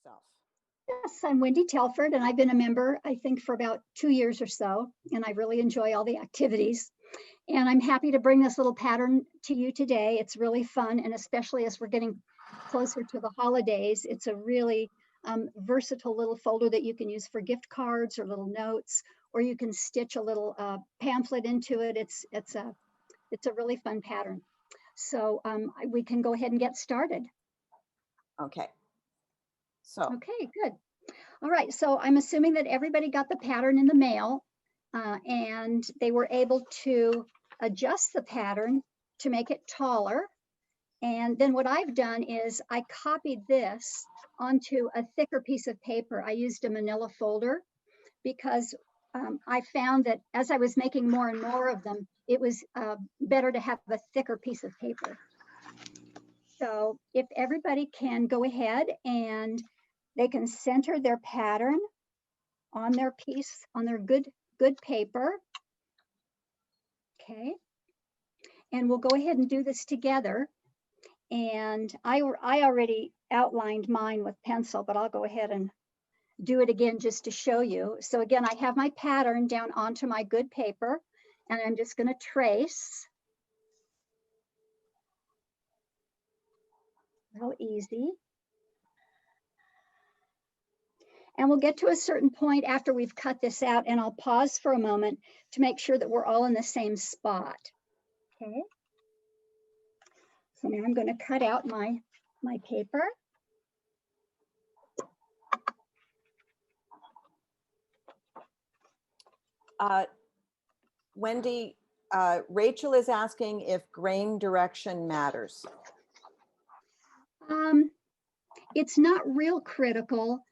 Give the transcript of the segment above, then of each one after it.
yourself. Yes, I'm Wendy Telford, and I've been a member, I think, for about 2 years or so, and I really enjoy all the activities. And I'm happy to bring this little pattern to you today. It's really fun, and especially as we're getting closer to the holidays, it's a really versatile little folder that you can use for gift cards or little notes, or you can stitch a little pamphlet into it. It's a really fun pattern. So we can go ahead and get started. Okay. So. Okay, good. All right, so I'm assuming that everybody got the pattern in the mail and they were able to adjust the pattern to make it taller. And then what I've done is I copied this onto a thicker piece of paper. I used a manila folder because I found that as I was making more and more of them, it was better to have a thicker piece of paper. So if everybody can go ahead and they can center their pattern on their piece, on their good paper. Okay. And we'll go ahead and do this together. And I already outlined mine with pencil, but I'll go ahead and do it again just to show you. So again, I have my pattern down onto my good paper, and I'm just going to trace. Real easy. And we'll get to a certain point after we've cut this out, and I'll pause for a moment to make sure that we're all in the same spot. Okay. So now I'm going to cut out my paper. Wendy, Rachel is asking if grain direction matters. It's not real critical.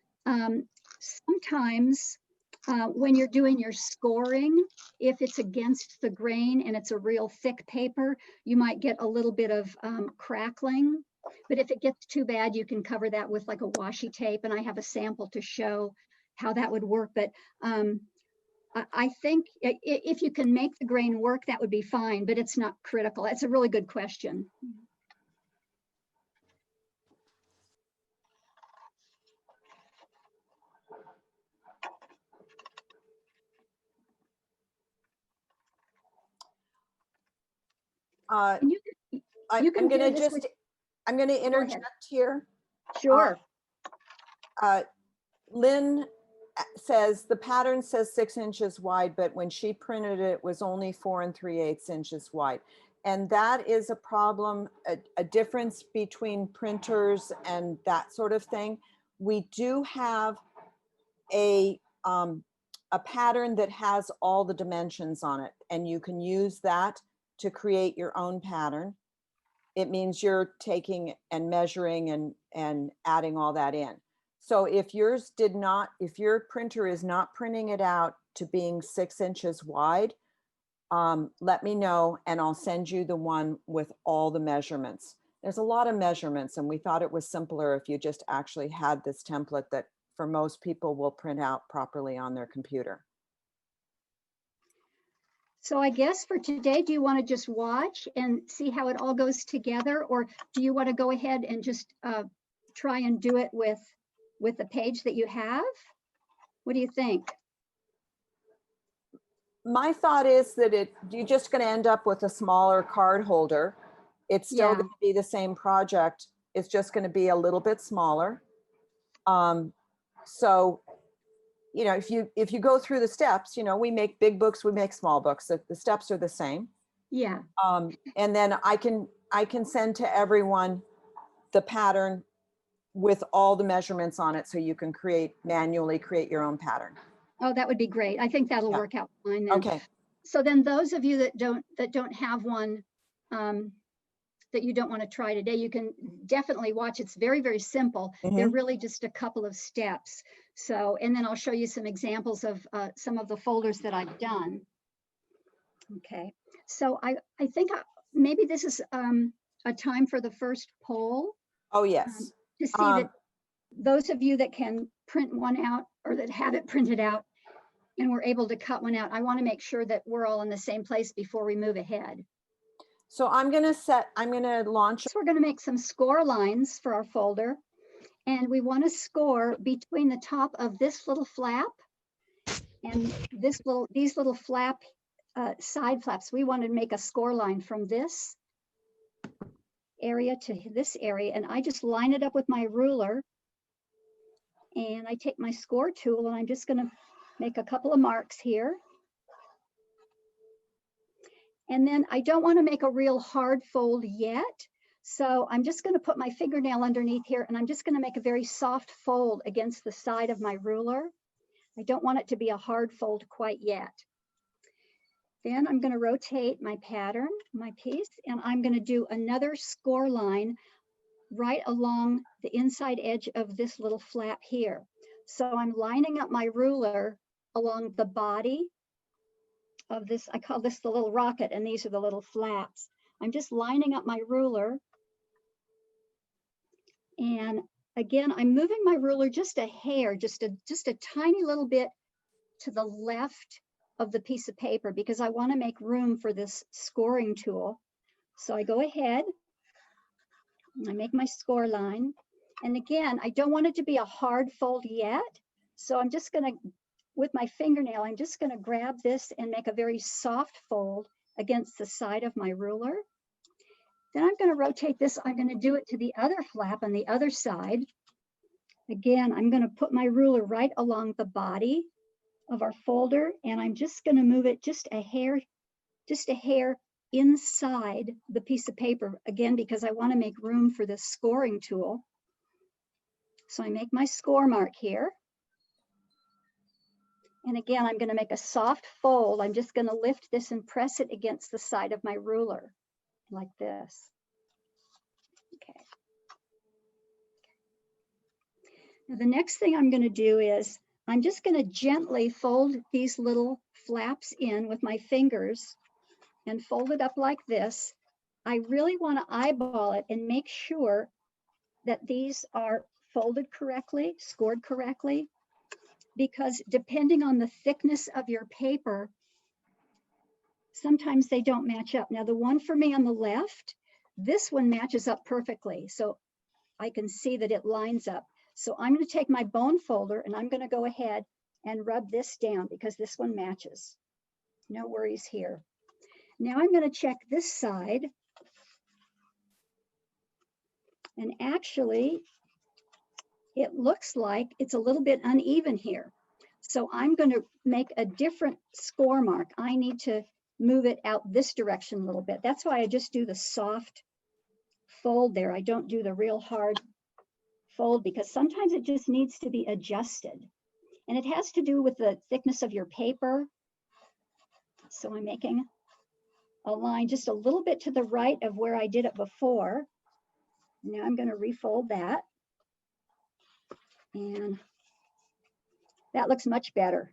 Sometimes when you're doing your scoring, if it's against the grain and it's a real thick paper, you might get a little bit of crackling. But if it gets too bad, you can cover that with like a washi tape. And I have a sample to show how that would work. But I think if you can make the grain work, that would be fine, but it's not critical. It's a really good question. I'm going to interject here. Sure. Lynn says the pattern says 6 inches wide, but when she printed it, it was only 4 3/8 inches wide. And that is a problem, a difference between printers and that sort of thing. We do have a pattern that has all the dimensions on it, and you can use that to create your own pattern. It means you're taking and measuring and adding all that in. So if yours did not, if your printer is not printing it out to being 6 inches wide, let me know and I'll send you the one with all the measurements. There's a lot of measurements, and we thought it was simpler if you just actually had this template that for most people will print out properly on their computer. So I guess for today, do you want to just watch and see how it all goes together, or do you want to go ahead and just try and do it with the page that you have? What do you think? My thought is that you're just going to end up with a smaller card holder. It's still going to be the same project. It's just going to be a little bit smaller. So, you know, if you go through the steps, you know, we make big books, we make small books. The steps are the same. Yeah. And then I can send to everyone the pattern with all the measurements on it, so you can manually create your own pattern. Oh, that would be great. I think that'll work out fine then. Okay. So then those of you that don't have one that you don't want to try today, you can definitely watch. It's very, very simple. They're really just a couple of steps. So, and then I'll show you some examples of some of the folders that I've done. Okay. So I think maybe this is a time for the first poll. Oh, yes. To see that those of you that can print one out or that have it printed out and we're able to cut one out, I want to make sure that we're all in the same place before we move ahead. So I'm going to launch. So we're going to make some score lines for our folder. And we want to score between the top of this little flap and these little flap side flaps. We want to make a score line from this area to this area, and I just line it up with my ruler, and I take my score tool and I'm just going to make a couple of marks here. And then I don't want to make a real hard fold yet, so I'm just going to put my fingernail underneath here, and I'm just going to make a very soft fold against the side of my ruler. I don't want it to be a hard fold quite yet. Then I'm going to rotate my pattern, my piece, and I'm going to do another score line right along the inside edge of this little flap here. So I'm lining up my ruler along the body of this. I call this the little rocket, and these are the little flaps. I'm just lining up my ruler. And again, I'm moving my ruler just a hair, just a tiny little bit to the left of the piece of paper, because I want to make room for this scoring tool. So I go ahead, I make my score line. And again, I don't want it to be a hard fold yet. So I'm just going to, with my fingernail, I'm just going to grab this and make a very soft fold against the side of my ruler. Then I'm going to rotate this. I'm going to do it to the other flap on the other side. Again, I'm going to put my ruler right along the body of our folder, and I'm just going to move it just a hair inside the piece of paper, again, because I want to make room for this scoring tool. So I make my score mark here. And again, I'm going to make a soft fold. I'm just going to lift this and press it against the side of my ruler like this. Okay. Now the next thing I'm going to do is I'm just going to gently fold these little flaps in with my fingers and fold it up like this. I really want to eyeball it and make sure that these are folded correctly, scored correctly, because depending on the thickness of your paper, sometimes they don't match up. Now the one for me on the left, this one matches up perfectly. So I can see that it lines up. So I'm going to take my bone folder and I'm going to go ahead and rub this down because this one matches. No worries here. Now I'm going to check this side. And actually, it looks like it's a little bit uneven here. So I'm going to make a different score mark. I need to move it out this direction a little bit. That's why I just do the soft fold there. I don't do the real hard fold because sometimes it just needs to be adjusted. And it has to do with the thickness of your paper. So I'm making a line just a little bit to the right of where I did it before. Now I'm going to refold that. And that looks much better.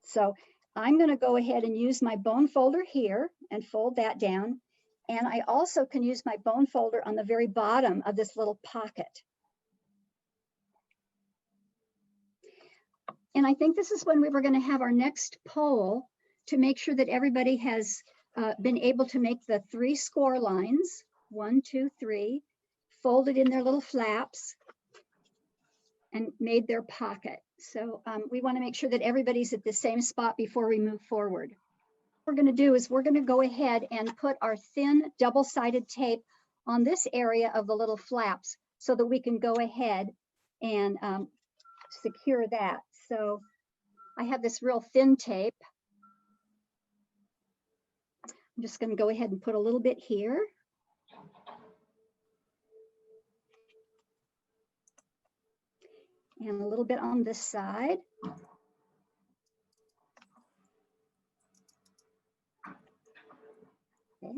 So I'm going to go ahead and use my bone folder here and fold that down. And I also can use my bone folder on the very bottom of this little pocket. And I think this is when we were going to have our next poll to make sure that everybody has been able to make the 3 score lines, 1, 2, 3, folded in their little flaps and made their pocket. So we want to make sure that everybody's at the same spot before we move forward. What we're going to do is we're going to go ahead and put our thin double-sided tape on this area of the little flaps so that we can go ahead and secure that. So I have this real thin tape. I'm just going to go ahead and put a little bit here. And a little bit on this side. Okay.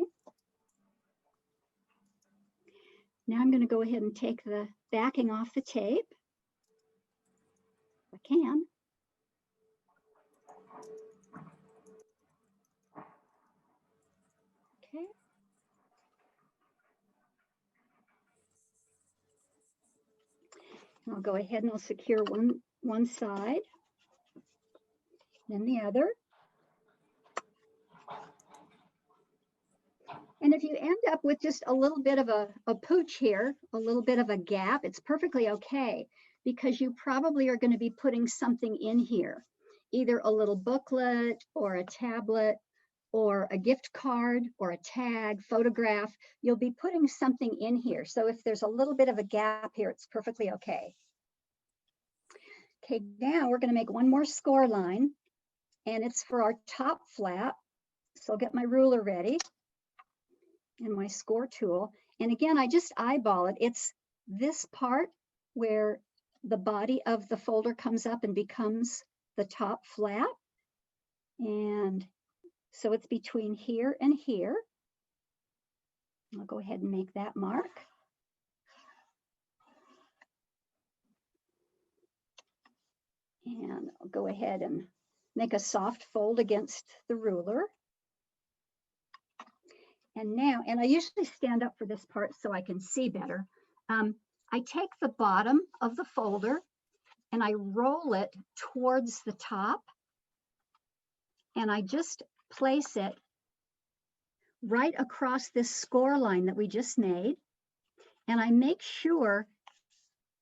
Now I'm going to go ahead and take the backing off the tape. If I can. Okay. I'll go ahead and I'll secure one side, then the other. And if you end up with just a little bit of a pooch here, a little bit of a gap, it's perfectly okay, because you probably are going to be putting something in here, either a little booklet or a tablet or a gift card or a tag, photograph. You'll be putting something in here. So if there's a little bit of a gap here, it's perfectly okay. Okay, now we're going to make one more score line, and it's for our top flap. So I'll get my ruler ready and my score tool. And again, I just eyeball it. It's this part where the body of the folder comes up and becomes the top flap. And so it's between here and here. I'll go ahead and make that mark. And I'll go ahead and make a soft fold against the ruler. And now, and I usually stand up for this part so I can see better. I take the bottom of the folder and I roll it towards the top, and I just place it right across this score line that we just made. And I make sure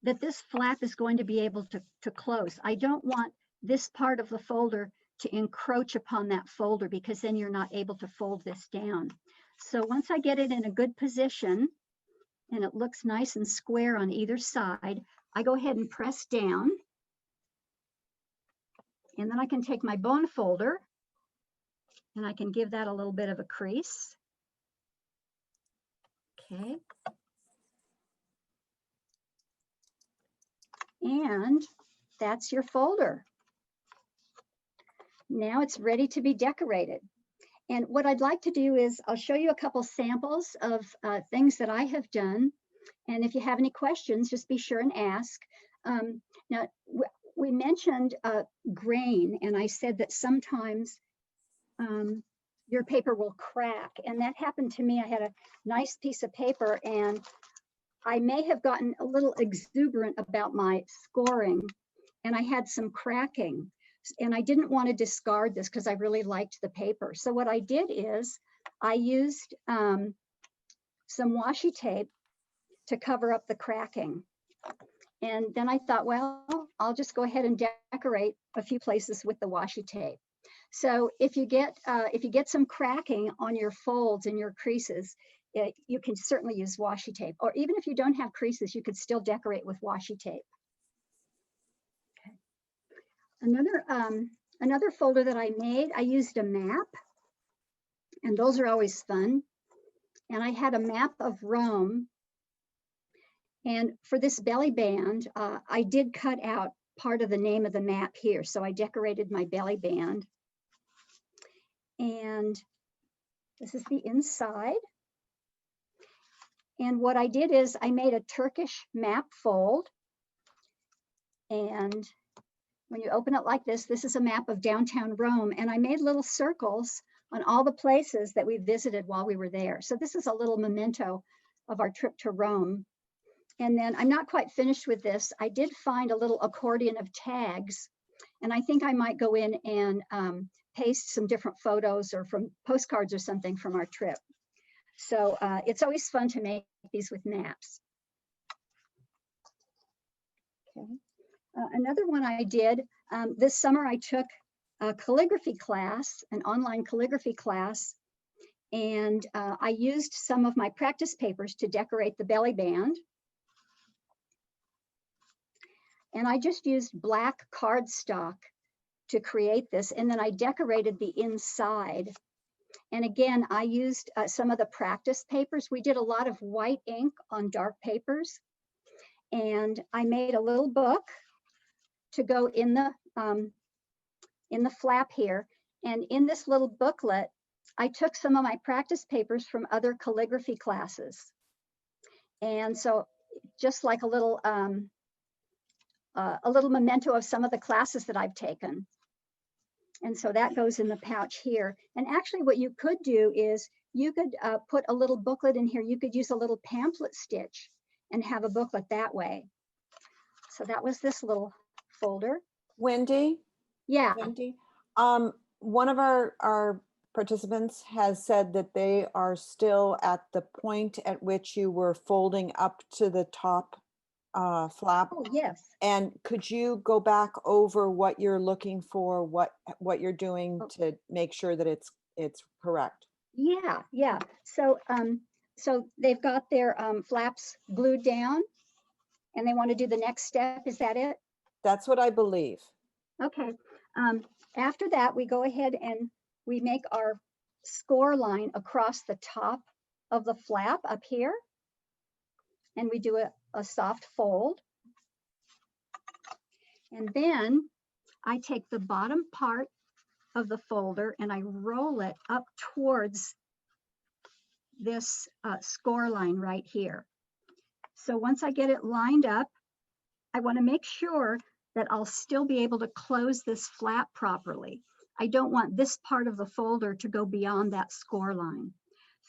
that this flap is going to be able to close. I don't want this part of the folder to encroach upon that folder, because then you're not able to fold this down. So once I get it in a good position and it looks nice and square on either side, I go ahead and press down. And then I can take my bone folder and I can give that a little bit of a crease. Okay. And that's your folder. Now it's ready to be decorated. And what I'd like to do is I'll show you a couple samples of things that I have done. And if you have any questions, just be sure and ask. Now, we mentioned grain, and I said that sometimes your paper will crack. And that happened to me. I had a nice piece of paper, and I may have gotten a little exuberant about my scoring, and I had some cracking. And I didn't want to discard this because I really liked the paper. So what I did is I used some washi tape to cover up the cracking. And then I thought, well, I'll just go ahead and decorate a few places with the washi tape. So if you get some cracking on your folds and your creases, you can certainly use washi tape. Or even if you don't have creases, you could still decorate with washi tape. Another folder that I made, I used a map, and those are always fun. And I had a map of Rome. And for this belly band, I did cut out part of the name of the map here. So I decorated my belly band. And this is the inside. And what I did is I made a Turkish map fold. And when you open it like this, this is a map of downtown Rome. And I made little circles on all the places that we visited while we were there. So this is a little memento of our trip to Rome. And then I'm not quite finished with this. I did find a little accordion of tags. And I think I might go in and paste some different photos or from postcards or something from our trip. So it's always fun to make these with maps. Okay. Another one I did, this summer I took a calligraphy class, an online calligraphy class, and I used some of my practice papers to decorate the belly band. And I just used black cardstock to create this, and then I decorated the inside. And again, I used some of the practice papers. We did a lot of white ink on dark papers, and I made a little book to go in the flap here. And in this little booklet, I took some of my practice papers from other calligraphy classes. And so just like a little memento of some of the classes that I've taken. And so that goes in the pouch here. And actually what you could do is you could put a little booklet in here. You could use a little pamphlet stitch and have a booklet that way. So that was this little folder. Wendy? Yeah. Wendy? One of our participants has said that they are still at the point at which you were folding up to the top flap. Oh, yes. And could you go back over what you're looking for, what you're doing Oh, to make sure that it's correct? yeah, yeah. So they've got their flaps glued down and they want to do the next step. Is that it? That's what I believe. Okay. Um, After that, we go ahead and we make our score line across the top of the flap up here. And we do a soft fold. And then I take the bottom part of the folder and I roll it up towards this score line right here. So once I get it lined up, I want to make sure that I'll still be able to close this flap properly. I don't want this part of the folder to go beyond that score line.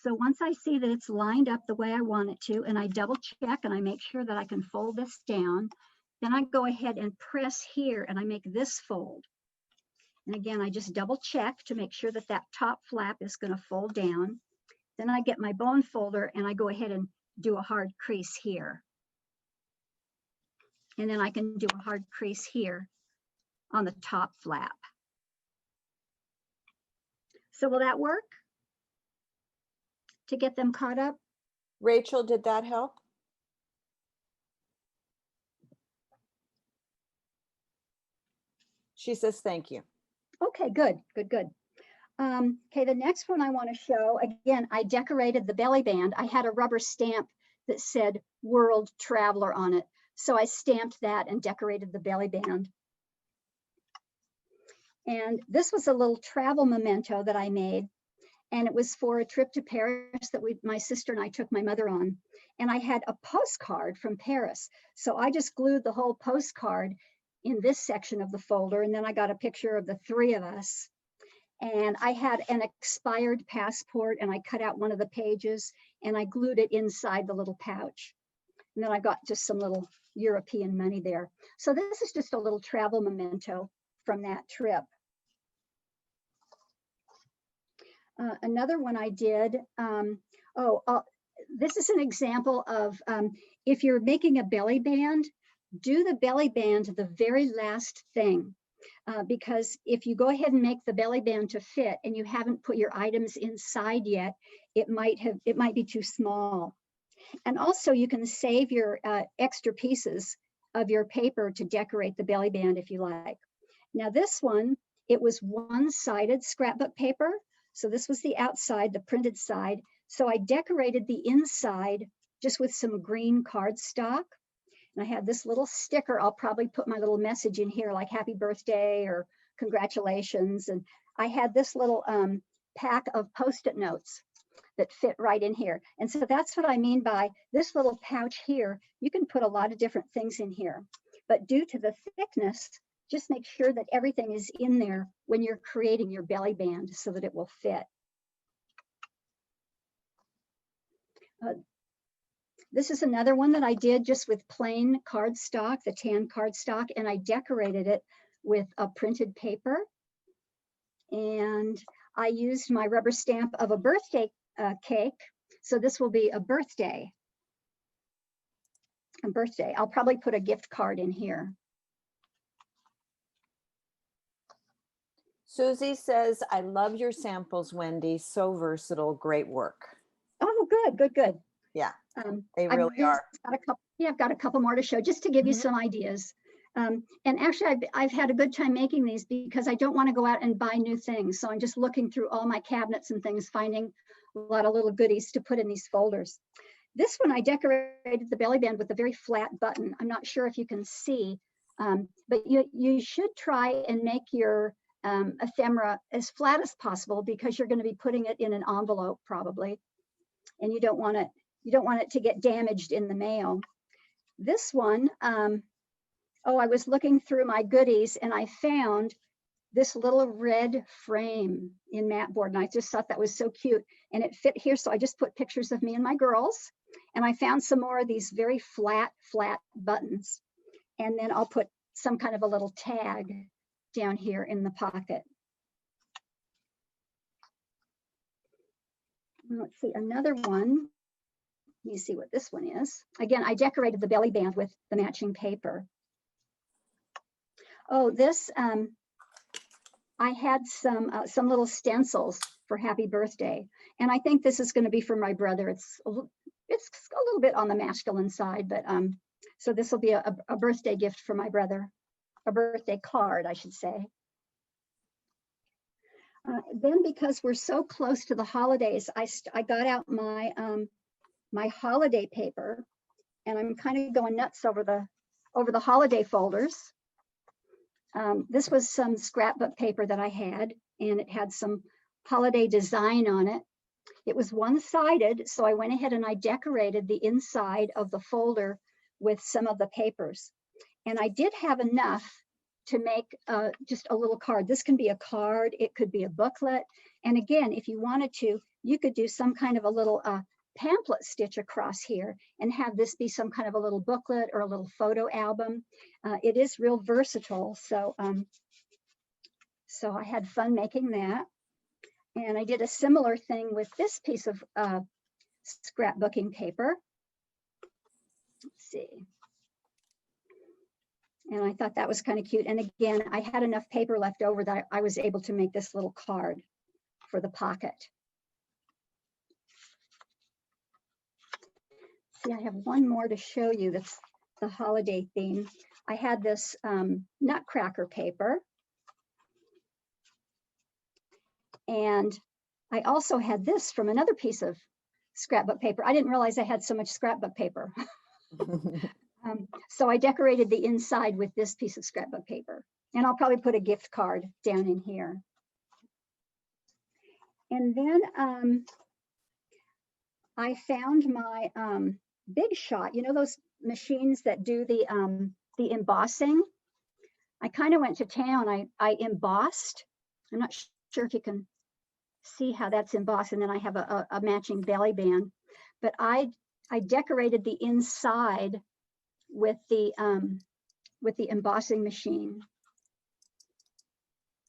So once I see that it's lined up the way I want it to, and I double check and I make sure that I can fold this down, then I go ahead and press here and I make this fold. And again, I just double check to make sure that that top flap is going to fold down. Then I get my bone folder and I go ahead and do a hard crease here. And then I can do a hard crease here on the top flap. So will that work to get them caught up? Rachel, did that help? She says, thank you. Okay, good, good, good. Okay, the next one I want to show, again, I decorated the belly band. I had a rubber stamp that said World Traveler on it. So I stamped that and decorated the belly band. And this was a little travel memento that I made. And it was for a trip to Paris that my sister and I took my mother on. And I had a postcard from Paris. So I just glued the whole postcard in this section of the folder. And then I got a picture of the three of us. And I had an expired passport and I cut out one of the pages and I glued it inside the little pouch. And then I got just some little European money there. So this is just a little travel memento from that trip. Another one I did, this is an example of if you're making a belly band, do the belly band the very last thing. Because if you go ahead and make the belly band to fit and you haven't put your items inside yet, it might be too small. And also you can save your extra pieces of your paper to decorate the belly band if you like. Now this one, it was one-sided scrapbook paper. So this was the outside, the printed side. So I decorated the inside just with some green cardstock. And I had this little sticker. I'll probably put my little message in here like happy birthday or congratulations. And I had this little pack of Post-it notes that fit right in here. And so that's what I mean by this little pouch here. You can put a lot of different things in here. But due to the thickness, just make sure that everything is in there when you're creating your belly band so that it will fit. This is another one that I did just with plain cardstock, the tan cardstock, and I decorated it with a printed paper. And I used my rubber stamp of a birthday cake. So this will be a birthday. A birthday. I'll probably put a gift card in here. Susie says, I love your samples, Wendy. So versatile. Great work. Oh, good, good, good. Yeah, they really are. I've got a couple more to show just to give you some ideas. And actually, I've had a good time making these because I don't want to go out and buy new things. So I'm just looking through all my cabinets and things, finding a lot of little goodies to put in these folders. This one, I decorated the belly band with a very flat button. I'm not sure if you can see, but you should try and make your ephemera as flat as possible because you're going to be putting it in an envelope probably, and you don't want it to get damaged in the mail. This one, I was looking through my goodies and I found this little red frame in mat board, and I just thought that was so cute, and it fit here. So I just put pictures of me and my girls, and I found some more of these very flat buttons, and then I'll put some kind of a little tag down here in the pocket. Let's see, another one. Let me see what this one is. Again, I decorated the belly band with the matching paper. Oh, this, I had some little stencils for happy birthday. And I think this is going to be for my brother. It's a little bit on the masculine side, but so this will be a birthday gift for my brother, a birthday card, I should say. Then because we're so close to the holidays, I got out my my holiday paper, and I'm kind of going nuts over the holiday folders. This was some scrapbook paper that I had, and it had some holiday design on it. It was one-sided, so I went ahead and I decorated the inside of the folder with some of the papers. And I did have enough to make just a little card. This can be a card, it could be a booklet. And again, if you wanted to, you could do some kind of a little pamphlet stitch across here and have this be some kind of a little booklet or a little photo album. It is real versatile. So, so I had fun making that. And I did a similar thing with this piece of scrapbooking paper. Let's see. And I thought that was kind of cute. And again, I had enough paper left over that I was able to make this little card for the pocket. See, I have one more to show you that's the holiday theme. I had this nutcracker paper. And I also had this from another piece of scrapbook paper. I didn't realize I had so much scrapbook paper. So I decorated the inside with this piece of scrapbook paper. And I'll probably put a gift card down in here. And then I found my Big Shot, you know, those machines that do the embossing. I kind of went to town. I embossed. I'm not sure if you can see how that's embossed. And then I have a matching belly band. But I decorated the inside with the embossing machine.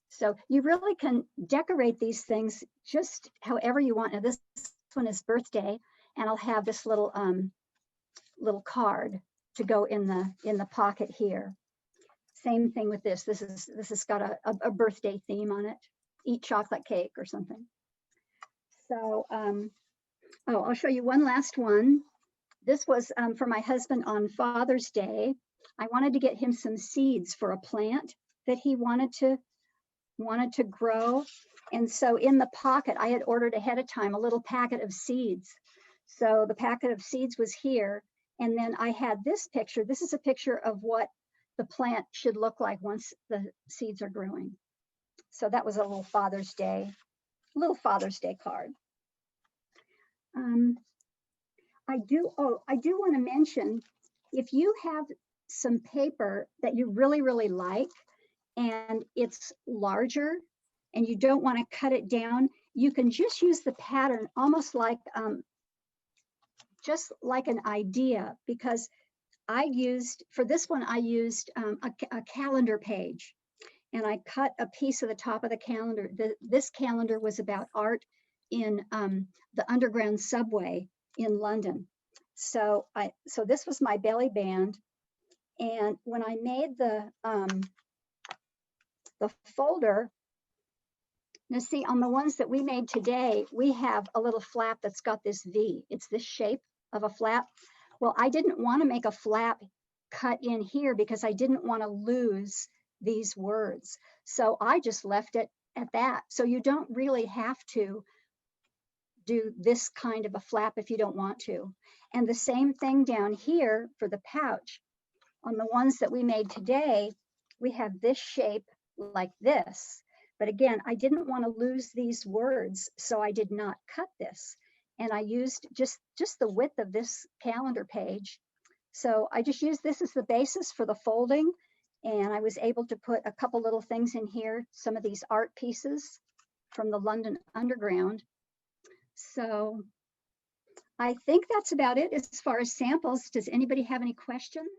So you really can decorate these things just however you want. Now this one is birthday, and I'll have this little little card to go in the pocket here. Same thing with this. This has got a birthday theme on it. Eat chocolate cake or something. So oh, I'll show you one last one. This was for my husband on Father's Day. I wanted to get him some seeds for a plant that he wanted to grow. And so in the pocket, I had ordered ahead of time a little packet of seeds. So the packet of seeds was here. And then I had this picture. This is a picture of what the plant should look like once the seeds are growing. So that was a little Father's Day card. I do want to mention, if you have some paper that you really, really like, and it's larger and you don't want to cut it down, you can just use the pattern almost like just like an idea, because for this one, I used a calendar page, and I cut a piece of the top of the calendar. This calendar was about art in the underground subway in London. So this was my belly band. And when I made the folder, now see, on the ones that we made today, we have a little flap that's got this V. It's this shape of a flap. Well, I didn't want to make a flap cut in here because I didn't want to lose these words. So I just left it at that. So you don't really have to do this kind of a flap if you don't want to. And the same thing down here for the pouch. On the ones that we made today, we have this shape like this. But again, I didn't want to lose these words, so I did not cut this. And I used just the width of this calendar page. So I just used this as the basis for the folding. And I was able to put a couple little things in here, some of these art pieces from the London Underground. So I think that's about it as far as samples. Does anybody have any questions?